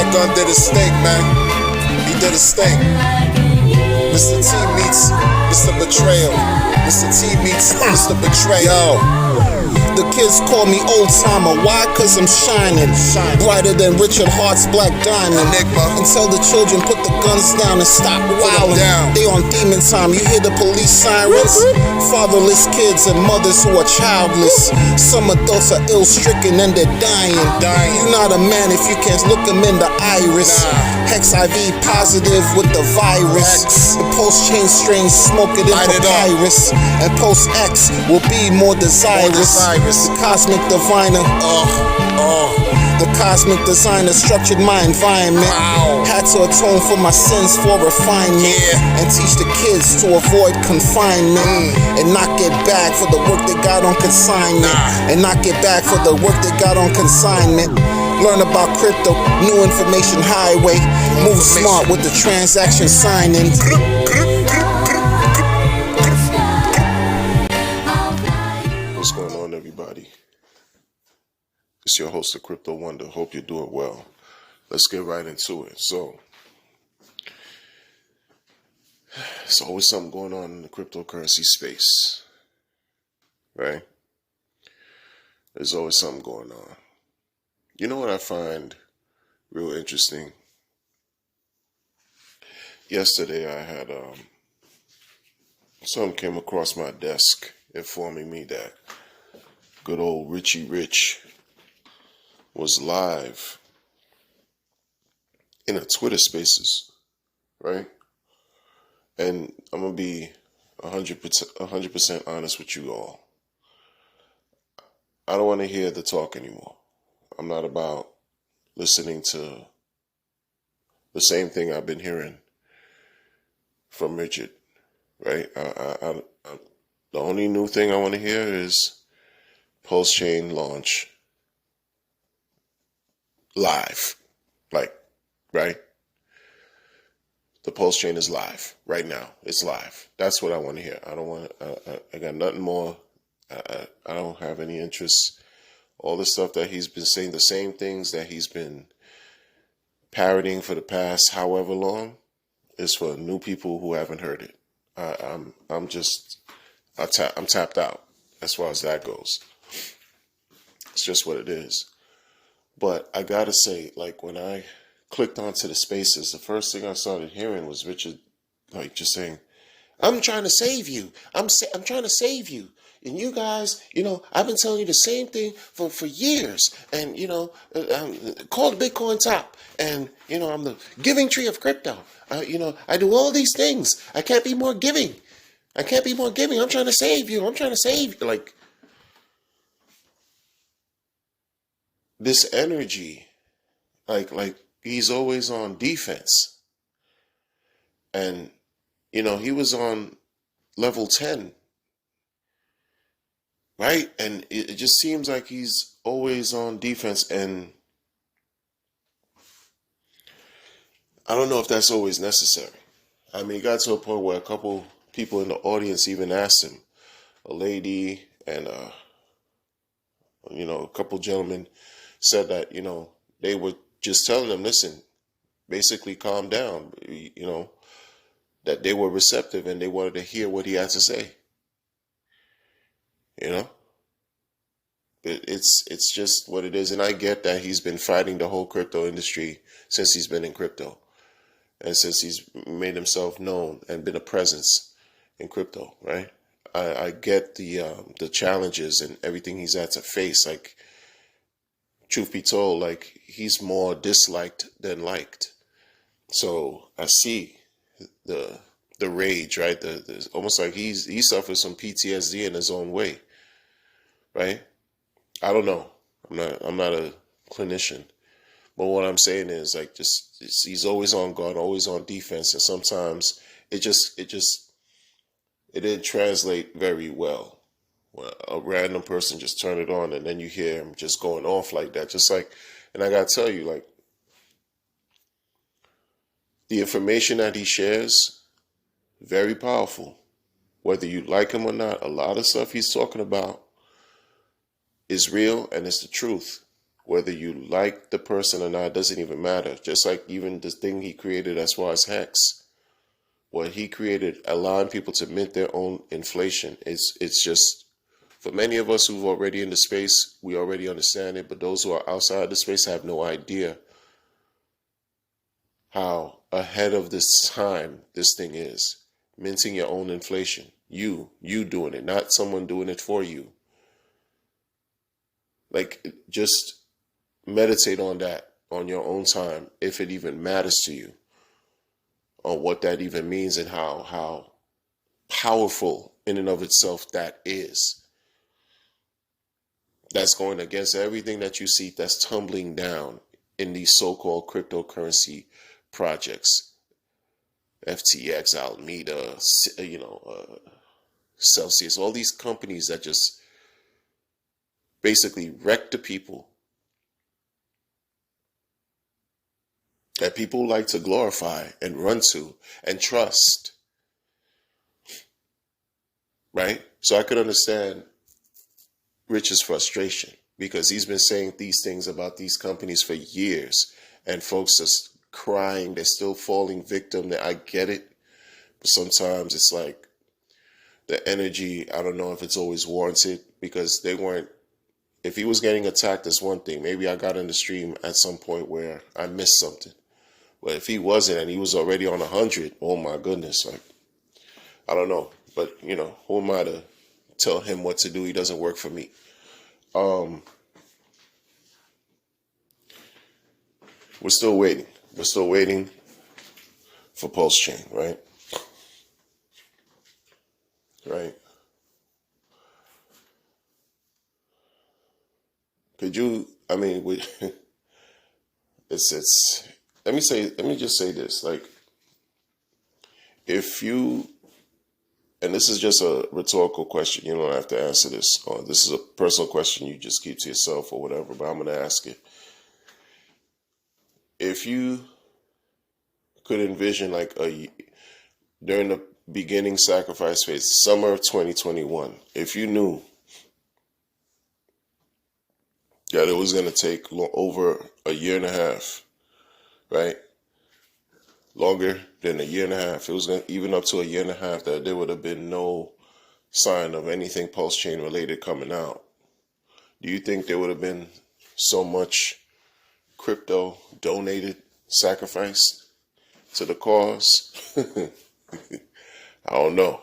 Shotgun did his thing, man. He did his thing. Mr. T meets Mr. Betrayal. Mr. T meets Mr. Betrayal. The kids call me old timer. Why? Cause I'm shining. Brighter than Richard Hart's Black Diamond. And tell the children put the guns down and stop wilding. They on demon time. You hear the police sirens? Fatherless kids and mothers who are childless. Some adults are ill-stricken and they're dying. You're not a man if you can't look them in the iris. Hex IV positive with the virus. The post-chain strain smoke it in papyrus. And post-X will be more desirous. The cosmic diviner, the cosmic designer structured my environment. Had to atone for my sins for refinement, and teach the kids to avoid confinement, and not get back for the work they got on consignment, and not get back for the work they got on consignment. Learn about crypto, new information highway. Move smart with the transaction signing. What's going on, everybody? It's your host, the Crypto Wonder. Hope you're doing well. Let's get right into it. So, there's always something going on in the cryptocurrency space, right? There's always something going on. You know what I find real interesting? Yesterday, I had something came across my desk informing me that good old Richie Rich was live in a Twitter Spaces, right? And I'm gonna be 100% honest with you all. I don't want to hear the talk anymore. I'm not about listening to the same thing I've been hearing from Richard, right? The only new thing I want to hear is post-chain launch live, right? The post-chain is live right now. It's live. That's what I want to hear. I don't want. I got nothing more. I don't have any interest. All the stuff that he's been saying, the same things that he's been parroting for the past however long, is for new people who haven't heard it. I'm tapped out as far as that goes. It's just what it is. But I gotta say, like, when I clicked onto the spaces, the first thing I started hearing was Richard, like, just saying, "I'm trying to save you. I'm trying to save you. And you guys, I've been telling you the same thing for years. And, call the Bitcoin top. And, I'm the giving tree of crypto. I do all these things. I can't be more giving. I'm trying to save you. Like, this energy, like he's always on defense. And, he was on level 10. Right? And it just seems like he's always on defense. And I don't know if that's always necessary. I mean, it got to a point where a couple people in the audience even asked him, a lady and, a couple gentlemen said that, they were just telling him, listen, basically calm down, that they were receptive and they wanted to hear what he had to say. It's just what it is. And I get that he's been fighting the whole crypto industry since he's been in crypto. And since he's made himself known and been a presence in crypto, right? I get the challenges and everything he's had to face. Like, truth be told, like, he's more disliked than liked. So I see the rage, right? The almost like he suffers some PTSD in his own way, right? I don't know. I'm not a clinician, but what I'm saying is, like, he's always on guard, always on defense, and sometimes it didn't translate very well. When a random person just turn it on, and then you hear him just going off like that, just like, and I gotta tell you, like, the information that he shares, very powerful. Whether you like him or not, a lot of stuff he's talking about is real and it's the truth. Whether you like the person or not doesn't even matter. Just like even the thing he created as far as Hex, what he created, allowing people to mint their own inflation, it's just, for many of us who've already in the space, we already understand it. But those who are outside the space have no idea how ahead of this time this thing is. Minting your own inflation. You doing it, not someone doing it for you. Like, just meditate on that on your own time, if it even matters to you, on what that even means and how powerful in and of itself that is. That's going against everything that you see that's tumbling down in these so-called cryptocurrency projects. FTX, Alameda, Celsius, all these companies that just basically wreck the people, that people like to glorify and run to and trust, right? So I could understand Rich's frustration, because he's been saying these things about these companies for years, and folks are crying, they're still falling victim. I get it, but sometimes it's like the energy, I don't know if it's always warranted, because they weren't, if he was getting attacked, that's one thing. Maybe I got in the stream at some point where I missed something. But if he wasn't and he was already on 100, oh my goodness, like, I don't know. But, who am I to tell him what to do? He doesn't work for me. We're still waiting. We're still waiting for Pulse Chain, right? Right. Could you, I mean, let me just say this, like, if you, and this is just a rhetorical question, you don't have to answer this, or this is a personal question you just keep to yourself or whatever, but I'm going to ask it. If you could envision, like, during the beginning sacrifice phase, summer of 2021, if you knew that it was going to take over a year and a half, right? Longer than a year and a half. It was going even up to a year and a half, that there would have been no sign of anything Pulse Chain related coming out. Do you think there would have been so much crypto donated, sacrificed to the cause? I don't know.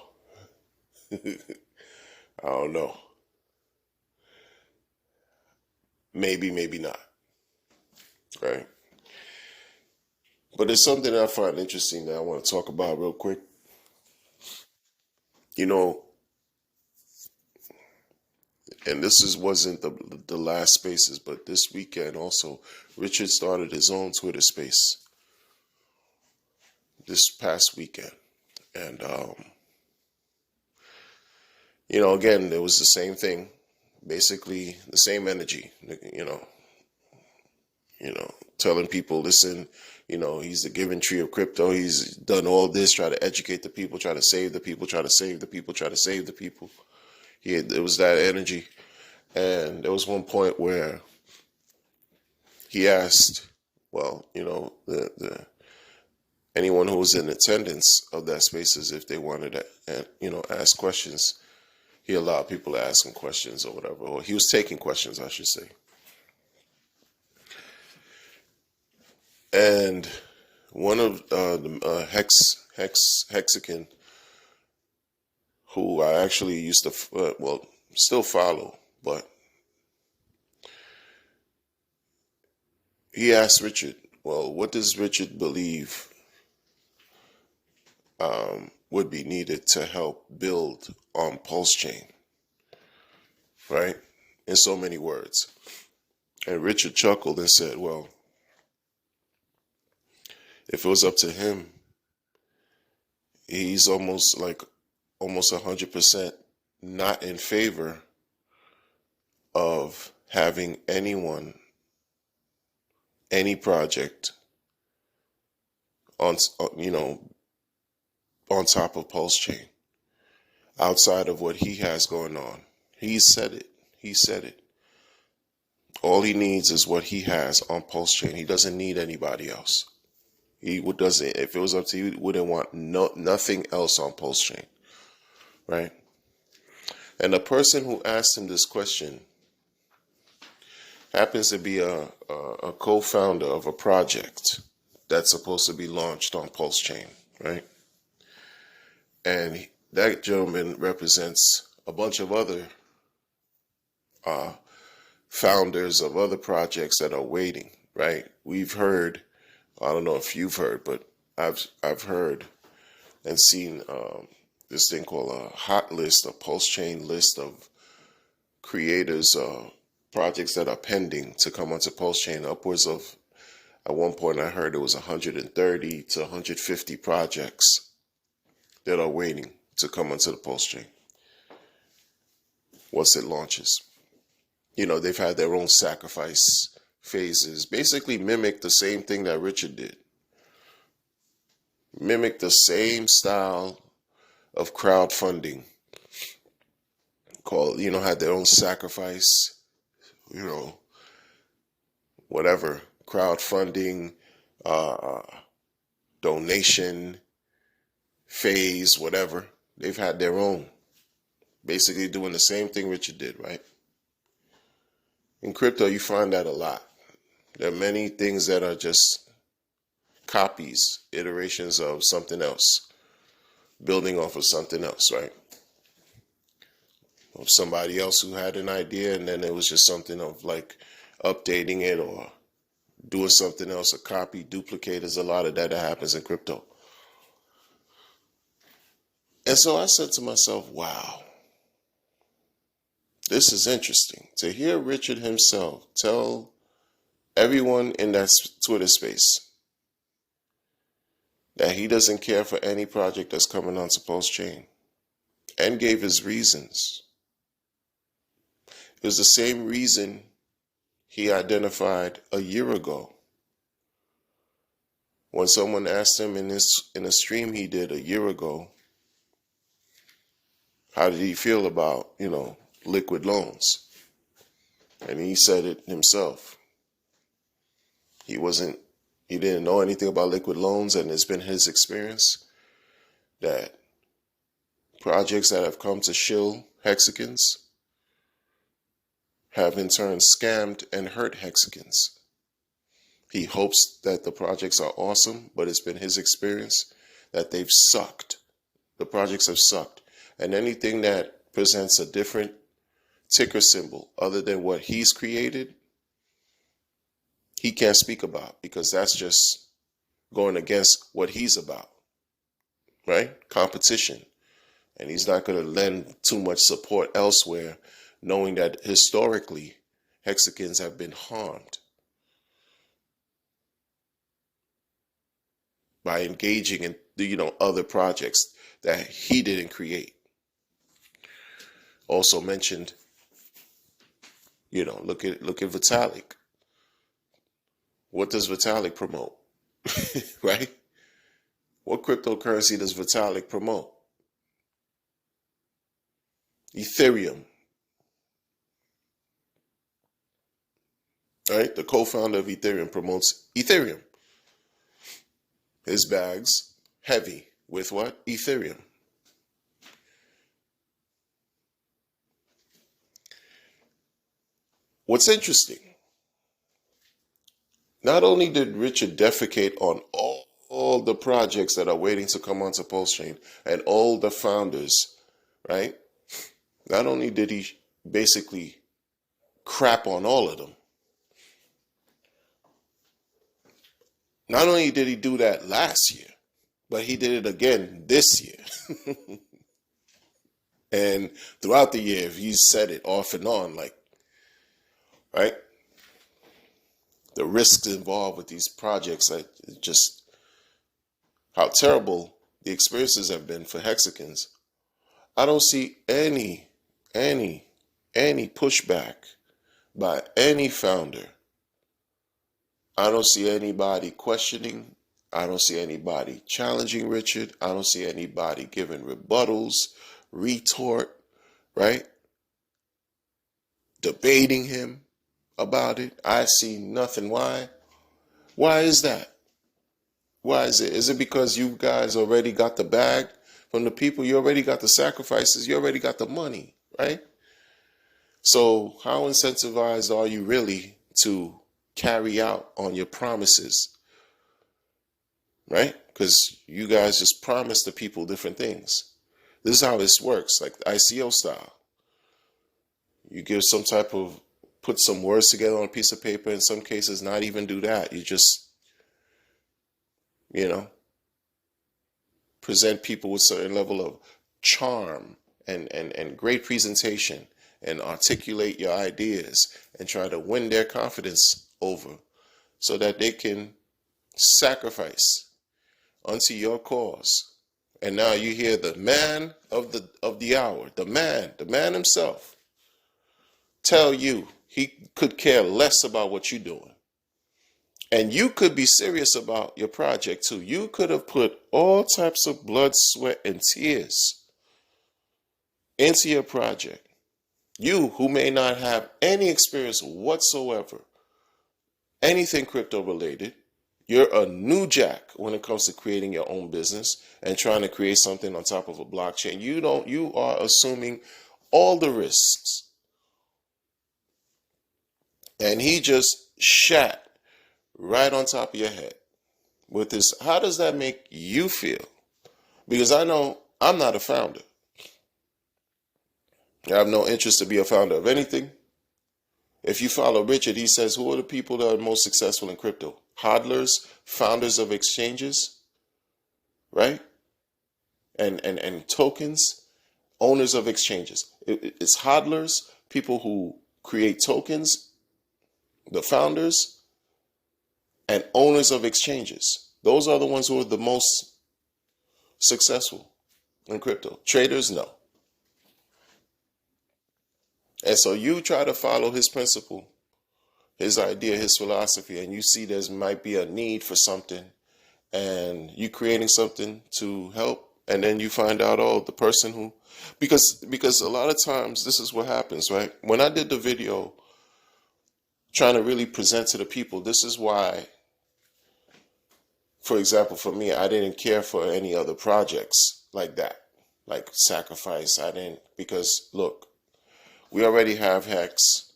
I don't know. Maybe, maybe not. Right? But it's something that I find interesting that I want to talk about real quick. And this wasn't the last spaces, but this weekend also, Richard started his own Twitter space this past weekend. And, again, it was the same thing, basically the same energy, telling people, listen, he's the giving tree of crypto. He's done all this, try to educate the people, try to save the people, try to save the people, try to save the people. It was that energy. And there was one point where he asked, well, the anyone who was in attendance of that spaces, if they wanted to, ask questions, he allowed people to ask him questions or whatever, or he was taking questions, I should say. And one of the Hexagon, who I actually used to, still follow, but he asked Richard, well, what does Richard believe would be needed to help build on Pulse Chain, right? In so many words. And Richard chuckled and said, well, if it was up to him, he's almost 100% not in favor of having anyone, any project on top of Pulse Chain, outside of what he has going on. He said it. All he needs is what he has on Pulse Chain. He doesn't need anybody else. Doesn't. If it was up to you, he wouldn't want nothing else on Pulse Chain, right? And the person who asked him this question happens to be a co-founder of a project that's supposed to be launched on Pulse Chain, right? And that gentleman represents a bunch of other founders of other projects that are waiting, right? We've heard, I don't know if you've heard, but I've heard and seen this thing called a hot list, a Pulse Chain list of creators, projects that are pending to come onto Pulse Chain. Upwards of, at one point I heard it was 130 to 150 projects that are waiting to come onto the Pulse Chain once it launches. You know, they've had their own sacrifice phases, basically mimic the same thing that Richard did. Mimic the same style of crowdfunding. Had their own sacrifice, whatever, crowdfunding, donation phase, whatever. They've had their own. Basically doing the same thing Richard did, right? In crypto, you find that a lot. There are many things that are just copies, iterations of something else, building off of something else, right? Of somebody else who had an idea, and then it was just something of like updating it or doing something else, a copy, duplicate. There's a lot of that happens in crypto. And so I said to myself, wow, this is interesting to hear Richard himself tell everyone in that Twitter space that he doesn't care for any project that's coming onto Pulse Chain, and gave his reasons. It was the same reason he identified a year ago when someone asked him in a stream he did a year ago, how did he feel about, liquid loans? And he said it himself. He didn't know anything about liquid loans, and it's been his experience that projects that have come to shill hexagons have in turn scammed and hurt hexagons. He hopes that the projects are awesome, but it's been his experience that they've sucked. The projects have sucked. And anything that presents a different ticker symbol other than what he's created, he can't speak about, because that's just going against what he's about, right? Competition. And he's not going to lend too much support elsewhere, knowing that historically hexagons have been harmed by engaging in other projects that he didn't create. Also mentioned, look at Vitalik. What does Vitalik promote? Right? What cryptocurrency does Vitalik promote? Ethereum. Right? The co-founder of Ethereum promotes Ethereum. His bags heavy with what? Ethereum. What's interesting, not only did Richard defecate on all the projects that are waiting to come onto Pulse Chain and all the founders, right? Not only did he basically crap on all of them, not only did he do that last year, but he did it again this year. And throughout the year, he said it off and on, like, right? The risks involved with these projects, just how terrible the experiences have been for hexagons. I don't see any pushback by any founder. I don't see anybody questioning. I don't see anybody challenging Richard. I don't see anybody giving rebuttals, retort, right? Debating him. about it. I see nothing. Why? Why is that? Why is it? Is it because you guys already got the bag from the people? You already got the sacrifices. You already got the money, right? So how incentivized are you really to carry out on your promises, right? Because you guys just promise the people different things. This is how this works, like ICO style. You give some type of, put some words together on a piece of paper. In some cases, not even do that. You just, you know, present people with a certain level of charm and great presentation and articulate your ideas and try to win their confidence over so that they can sacrifice unto your cause. And now you hear the man of the hour, the man himself, tell you he could care less about what you're doing. And you could be serious about your project too. You could have put all types of blood, sweat, and tears into your project. You who may not have any experience whatsoever, anything crypto related, you're a new jack when it comes to creating your own business and trying to create something on top of a blockchain. You are assuming all the risks. And he just shat right on top of your head with this. How does that make you feel? Because I know I'm not a founder. I have no interest to be a founder of anything. If you follow Richard, he says, who are the people that are most successful in crypto? Hodlers, founders of exchanges, right? And tokens, owners of exchanges. It's hodlers, people who create tokens, the founders, and owners of exchanges. Those are the ones who are the most successful in crypto. Traders, no. And so you try to follow his principle, his idea, his philosophy, and you see there might be a need for something, and you creating something to help, and then you find out, oh, the person who, because a lot of times this is what happens, right? When I did the video trying to really present to the people, this is why, for example, for me, I didn't care for any other projects like that, like Sacrifice. I didn't, because look, we already have Hex.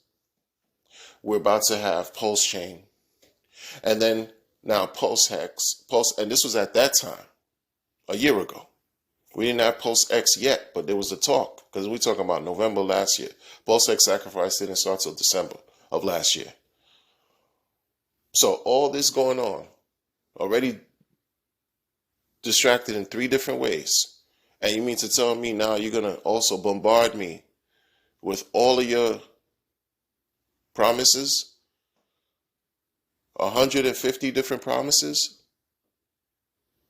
We're about to have Pulse Chain. And then now Pulse Hex, and this was at that time, a year ago. We didn't have Pulse X yet, but there was a talk, because we're talking about November last year. Pulse X Sacrifice didn't start till December of last year. So all this going on, already distracted in 3 different ways. And you mean to tell me now you're going to also bombard me with all of your promises? 150 different promises?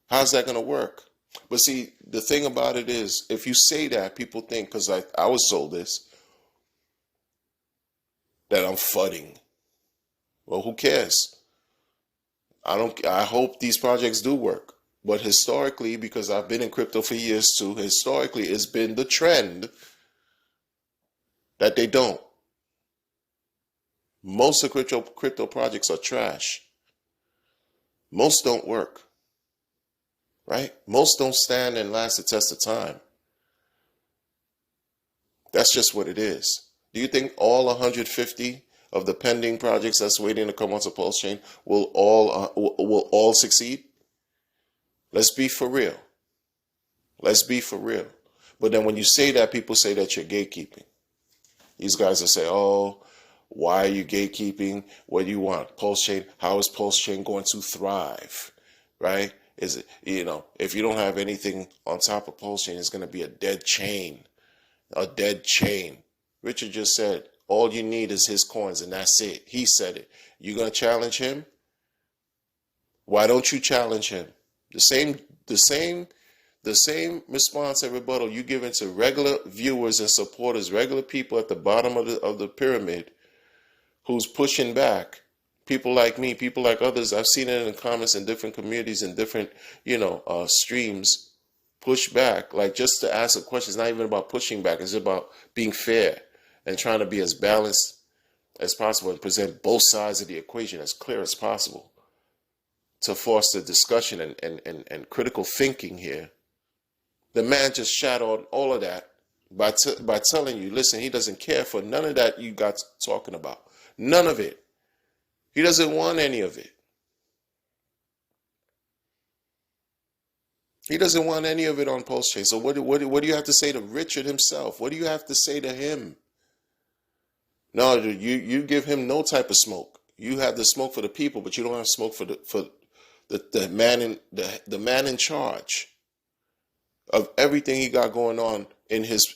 How's that going to work? But see, the thing about it is, if you say that, people think, because I was told this, that I'm fudding. Well, who cares? I hope these projects do work. But historically, because I've been in crypto for years too, historically it's been the trend that they don't. Most of crypto projects are trash. Most don't work. Right? Most don't stand and last the test of time. That's just what it is. Do you think all 150 of the pending projects that's waiting to come onto Pulse Chain will all succeed? Let's be for real. Let's be for real. But then when you say that, people say that you're gatekeeping. These guys will say, oh, why are you gatekeeping? What do you want? Pulse Chain, how is Pulse Chain going to thrive? Right? Is it, if you don't have anything on top of Pulse Chain, it's going to be a dead chain. A dead chain. Richard just said, all you need is his coins, and that's it. He said it. You going to challenge him? Why don't you challenge him? The same response and rebuttal you give to regular viewers and supporters, regular people at the bottom of the pyramid who's pushing back. People like me, people like others, I've seen it in the comments in different communities and different, streams, push back, like just to ask a question. It's not even about pushing back. It's about being fair and trying to be as balanced as possible and present both sides of the equation as clear as possible to foster discussion and critical thinking here. The man just shot on all of that by telling you, listen, he doesn't care for none of that you got talking about. None of it. He doesn't want any of it. He doesn't want any of it on Post Chain. So what do you have to say to Richard himself? What do you have to say to him? No, you give him no type of smoke. You have the smoke for the people, but you don't have smoke for the man in charge of everything he got going on in his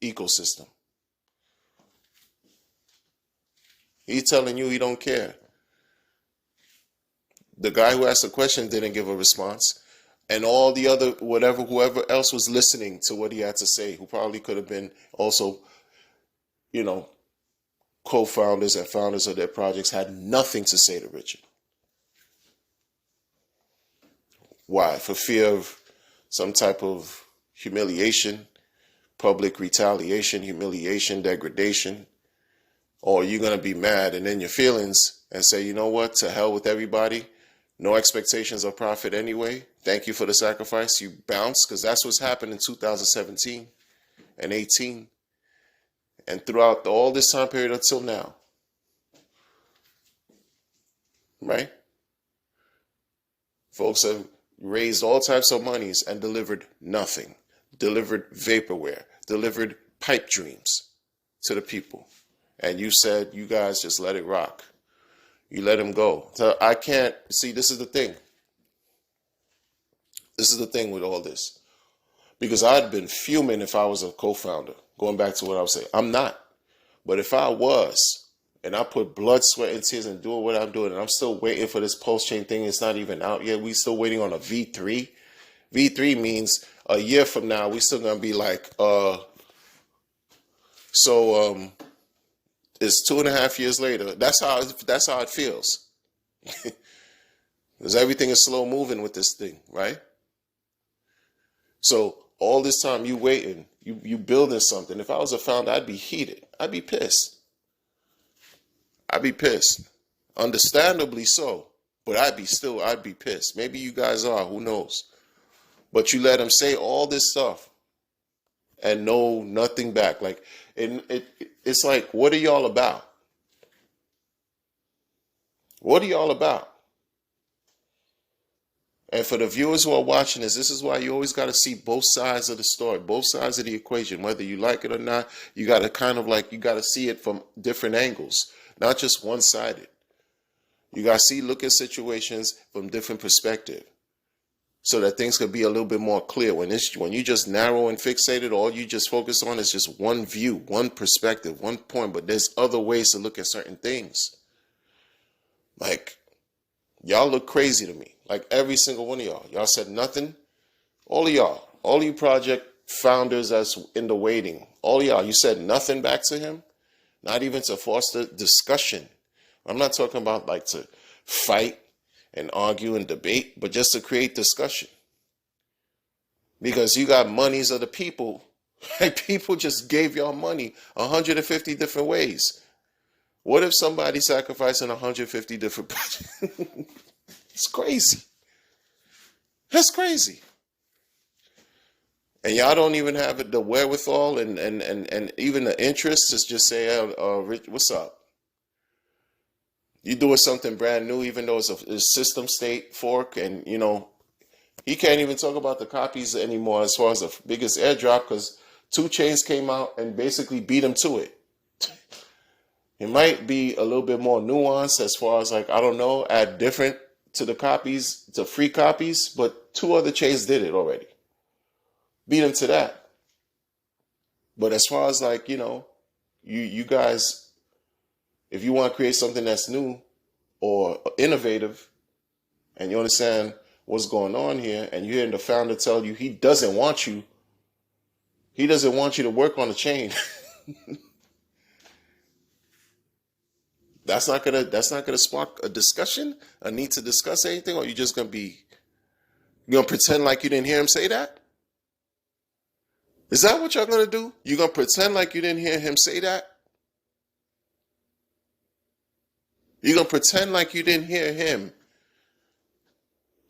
ecosystem. He's telling you he don't care. The guy who asked the question didn't give a response. And all the other, whoever else was listening to what he had to say, who probably could have been also, co-founders and founders of their projects, had nothing to say to Richard. Why? For fear of some type of humiliation, public retaliation, humiliation, degradation. Or you're going to be mad and in your feelings and say, you know what, to hell with everybody. No expectations of profit anyway. Thank you for the sacrifice. You bounce, because that's what's happened in 2017 and 18. And throughout all this time period until now. Right? Folks have raised all types of monies and delivered nothing. Delivered vaporware. Delivered pipe dreams to the people. And you said, you guys just let it rock. You let him go. So I can't, see, this is the thing. This is the thing with all this. Because I'd been fuming if I was a co-founder. Going back to what I was saying. I'm not. But if I was, and I put blood, sweat, and tears and doing what I'm doing, and I'm still waiting for this post-chain thing, it's not even out yet. We still waiting on a V3. V3 means a year from now, we still going to be like, it's 2.5 years later. That's how it feels. Because everything is slow moving with this thing, right? So all this time you waiting, you building something. If I was a founder, I'd be heated. I'd be pissed. Understandably so. But I'd be pissed. Maybe you guys are, who knows? But you let him say all this stuff and know nothing back. Like it's like, what are y'all about? What are y'all about? And for the viewers who are watching this is why you always got to see both sides of the story, both sides of the equation. Whether you like it or not, you got to you got to see it from different angles, not just one-sided. You got to look at situations from different perspective so that things could be a little bit more clear. When you just narrow and fixated, all you just focus on is just one view, one perspective, one point, but there's other ways to look at certain things. Like, y'all look crazy to me. Like every single one of y'all. Y'all said nothing. All of y'all. All you project founders that's in the waiting. All of y'all. You said nothing back to him. Not even to foster discussion. I'm not talking about like to fight and argue and debate, but just to create discussion. Because you got monies of the people. Like people just gave y'all money 150 different ways. What if somebody sacrificing 150 different projects? It's crazy. That's crazy. And y'all don't even have the wherewithal and even the interest to just say, Rich, what's up? You doing something brand new, even though it's a system state fork, and he can't even talk about the copies anymore as far as the biggest airdrop, because 2 Chainz came out and basically beat him to it. It might be a little bit more nuanced as far as, like, I don't know, add different to the copies, to free copies, but 2 other chains did it already. Beat him to that. But as far as, like, you guys, if you want to create something that's new or innovative, and you understand what's going on here, and you're hearing the founder tell you he doesn't want you to work on the chain. That's not gonna spark a discussion, a need to discuss anything, or you just gonna pretend like you didn't hear him say that? Is that what y'all gonna do? You gonna pretend like you didn't hear him say that? You're going to pretend like you didn't hear him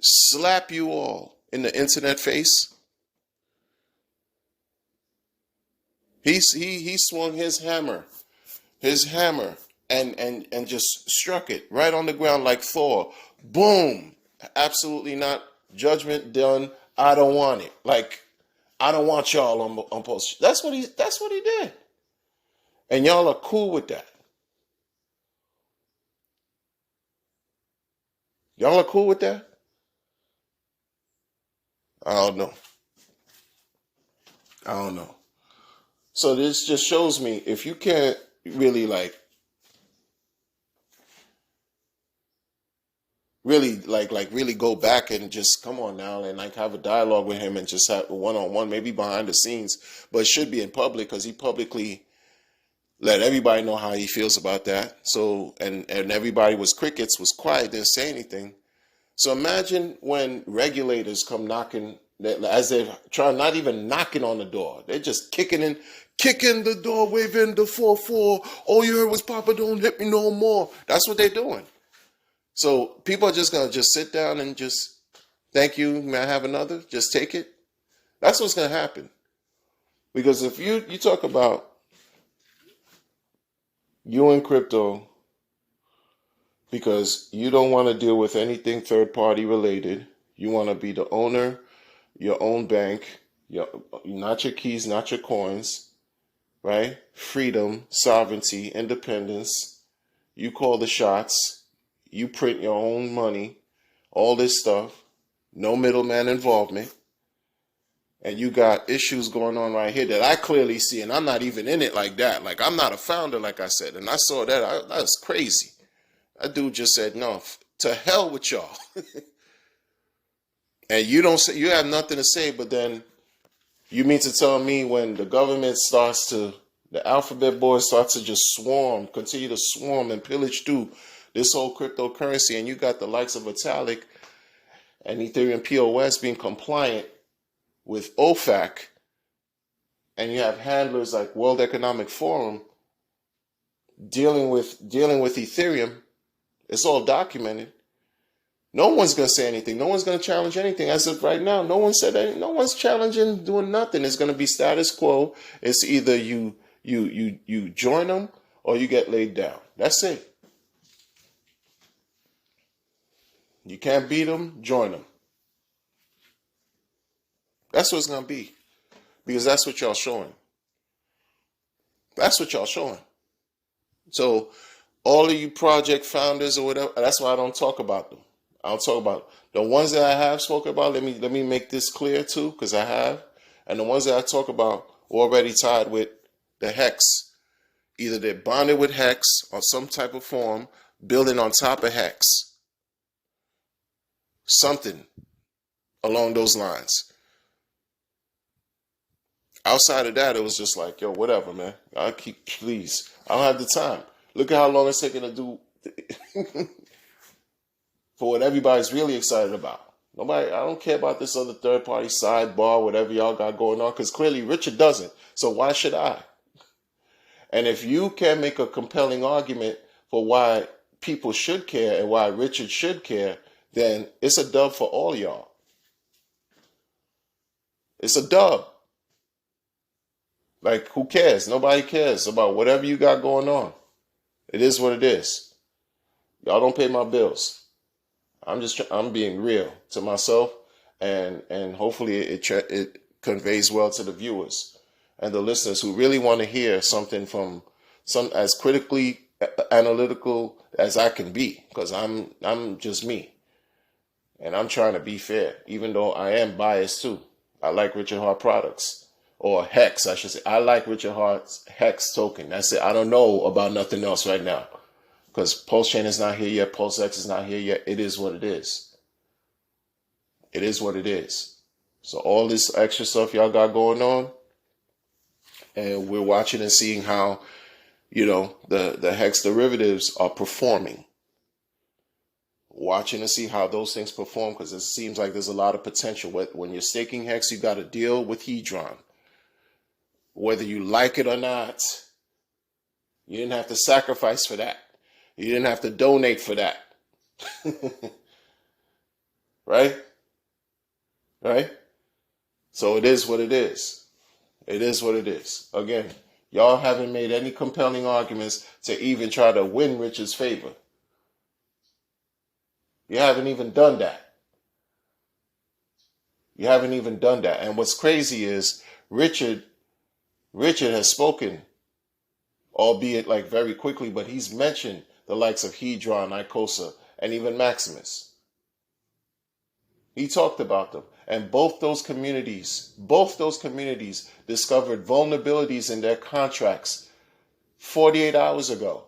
slap you all in the internet face? He swung his hammer, and just struck it right on the ground like Thor. Boom! Absolutely not. Judgment done. I don't want it. Like, I don't want y'all on post. That's what he did. And y'all are cool with that. Y'all are cool with that? I don't know. I don't know. So this just shows me, if you can't really really go back and just come on now and like have a dialogue with him and just have a one-on-one, maybe behind the scenes, but it should be in public, because he publicly let everybody know how he feels about that. So and everybody was crickets, was quiet, didn't say anything. So imagine when regulators come knocking, as they're trying, not even knocking on the door, they're just kicking the door, waving the 4-4. All you heard was, "Papa, don't hit me no more." That's what they're doing. So people are just gonna just sit down and just, "Thank you, may I have another?" Just take it. That's what's gonna happen. Because if you talk about you in crypto, because you don't want to deal with anything third party related, you want to be the owner, your own bank, not your keys, not your coins, right? Freedom, sovereignty, independence. You call the shots. You print your own money. All this stuff. No middleman involvement. And you got issues going on right here that I clearly see, and I'm not even in it like that. Like, I'm not a founder, like I said. And I saw that. That was crazy. That dude just said, "No, to hell with y'all." And you have nothing to say, but then you mean to tell me when the government the alphabet boys start to just continue to swarm and pillage through this whole cryptocurrency, and you got the likes of Vitalik and Ethereum POS being compliant with OFAC, and you have handlers like World Economic Forum dealing with Ethereum. It's all documented. No one's going to say anything. No one's going to challenge anything. As of right now, no one said anything. No one's challenging, doing nothing. It's going to be status quo. It's either you join them or you get laid down. That's it. You can't beat them, join them. That's what it's going to be. Because that's what y'all showing. That's what y'all showing. So all of you project founders or whatever, that's why I don't talk about them. I don't talk about the ones that I have spoken about. Let me make this clear too, because I have. And the ones that I talk about already tied with the hex. Either they're bonded with hex or some type of form, building on top of hex. Something along those lines. Outside of that, it was just like, yo, whatever, man. Please. I don't have the time. Look at how long it's taking to do for what everybody's really excited about. I don't care about this other third party sidebar, whatever y'all got going on, because clearly Richard doesn't. So why should I? And if you can make a compelling argument for why people should care and why Richard should care, then it's a dub for all y'all. It's a dub. Like, who cares? Nobody cares about whatever you got going on. It is what it is. Y'all don't pay my bills. I'm being real to myself, and hopefully it conveys well to the viewers and the listeners who really want to hear something from some as critically analytical as I can be, because I'm just me, and I'm trying to be fair, even though I am biased too. I like Richard Hart products, or Hex, I should say. I like Richard Hart's Hex token. That's it. I don't know about nothing else right now, because Pulse Chain is not here yet. Pulse X is not here yet. It is what it is. It is what it is. So all this extra stuff y'all got going on, and we're watching and seeing how, the Hex derivatives are performing. Watching to see how those things perform, because it seems like there's a lot of potential. When you're staking Hex, you got to deal with Hedron. Whether you like it or not, you didn't have to sacrifice for that. You didn't have to donate for that. Right? Right? So it is what it is. It is what it is. Again, y'all haven't made any compelling arguments to even try to win Richard's favor. You haven't even done that. You haven't even done that. And what's crazy is Richard has spoken, albeit like very quickly, but he's mentioned the likes of Hedron, Icosa, and even Maximus. He talked about them. And both those communities discovered vulnerabilities in their contracts 48 hours ago.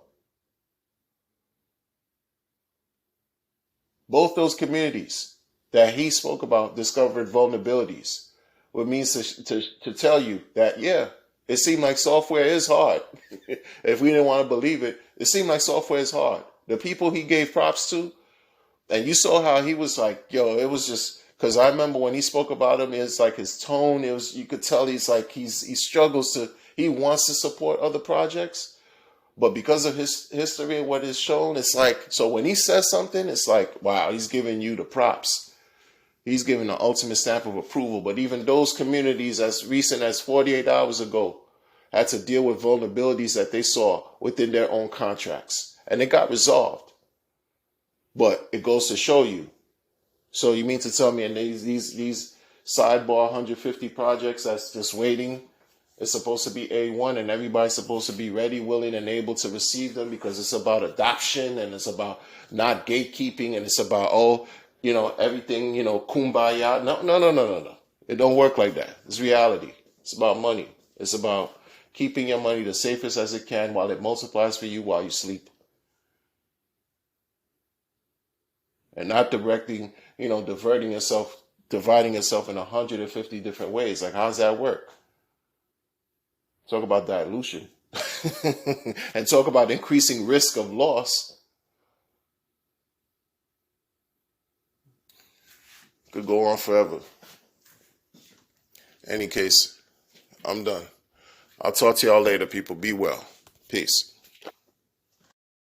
Both those communities that he spoke about discovered vulnerabilities, which means to tell you that, yeah, it seemed like software is hard. If we didn't want to believe it, it seemed like software is hard. The people he gave props to, and you saw how he was like, yo, it was just, because I remember when he spoke about him, it's like his tone, you could tell he's like, he struggles he wants to support other projects. But because of his history and what is shown, it's like, so when he says something, it's like, wow, he's giving you the props. He's giving the ultimate stamp of approval. But even those communities as recent as 48 hours ago had to deal with vulnerabilities that they saw within their own contracts. And it got resolved. But it goes to show you. So you mean to tell me in these sidebar 150 projects that's just waiting, it's supposed to be A1 and everybody's supposed to be ready, willing, and able to receive them because it's about adoption and it's about not gatekeeping and it's about, everything, kumbaya. No. It don't work like that. It's reality. It's about money. It's about keeping your money the safest as it can while it multiplies for you while you sleep. And not diverting yourself, dividing yourself in 150 different ways. Like, how's that work? Talk about dilution. And talk about increasing risk of loss. Could go on forever. Any case, I'm done. I'll talk to y'all later, people. Be well. Peace.